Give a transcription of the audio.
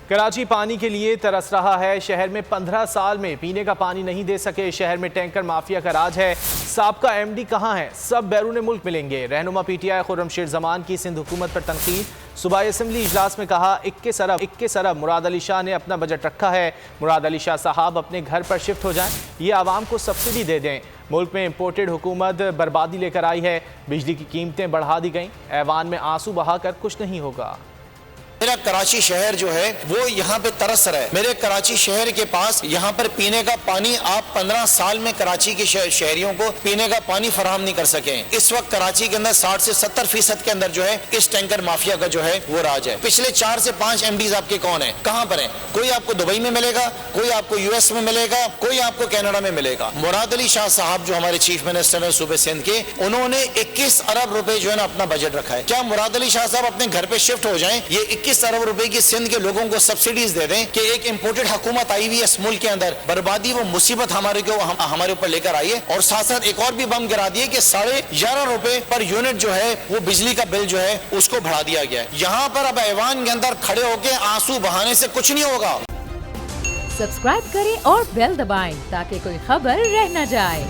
کراچی پانی کے لیے ترس رہا ہے۔ شہر میں 15 سال میں پینے کا پانی نہیں دے سکے۔ شہر میں ٹینکر مافیا کا راج ہے۔ سابقہ ایم ڈی کہاں ہے؟ سب بیرون ملک ملیں گے۔ رہنما پی ٹی آئی خرم شیر زمان کی سندھ حکومت پر تنقید۔ صوبائی اسمبلی اجلاس میں کہا 21 ارب مراد علی شاہ نے اپنا بجٹ رکھا ہے۔ مراد علی شاہ صاحب اپنے گھر پر شفٹ ہو جائیں، یہ عوام کو سبسڈی دے دیں۔ ملک میں امپورٹڈ حکومت بربادی لے کر آئی ہے۔ بجلی کی قیمتیں بڑھا دی گئیں۔ ایوان میں آنسو بہا کر کچھ نہیں ہوگا۔ میرا کراچی شہر جو ہے وہ یہاں پہ ترس رہا ہے۔ میرے کراچی شہر کے پاس یہاں پر پینے کا پانی آپ 15 سال میں کراچی کے شہریوں کو پینے کا پانی فراہم نہیں کر سکے۔ اس وقت کراچی کے اندر 60 سے 70% کے اندر جو ہے اس ٹینکر مافیا کا جو ہے وہ راج ہے۔ پچھلے 4 سے 5 ایم ڈیز آپ کے کون ہیں؟ کہاں پر ہیں؟ کوئی آپ کو دبئی میں ملے گا، کوئی آپ کو US میں ملے گا، کوئی آپ کو کینیڈا میں ملے گا۔ مراد علی شاہ صاحب جو ہمارے چیف منسٹر ہیں صوبے سندھ کے، انہوں نے 21 ارب روپے جو ہے نا اپنا بجٹ رکھا ہے۔ کیا مراد علی شاہ صاحب اپنے گھر پہ شفٹ ہو جائیں، یہ 21 ارب روپے کی سندھ کے لوگوں کو سبسڈیز دے دیں کہ ایک امپورٹڈ حکومت آئی ہوئی ہے اس ملک کے اندر، بربادی وہ مصیبت ہمارے اوپر لے کر آئی ہے، اور ساتھ ساتھ ایک اور بھی بم گرا دیے کہ 11.5 روپے پر یونٹ جو ہے وہ بجلی کا بل جو ہے اس کو بڑھا دیا گیا ہے۔ یہاں پر اب ایوان کے اندر کھڑے ہو کے آنسو بہانے سے کچھ نہیں ہوگا۔ سبسکرائب کریں اور بیل دبائیں تاکہ کوئی خبر رہ نہ جائے۔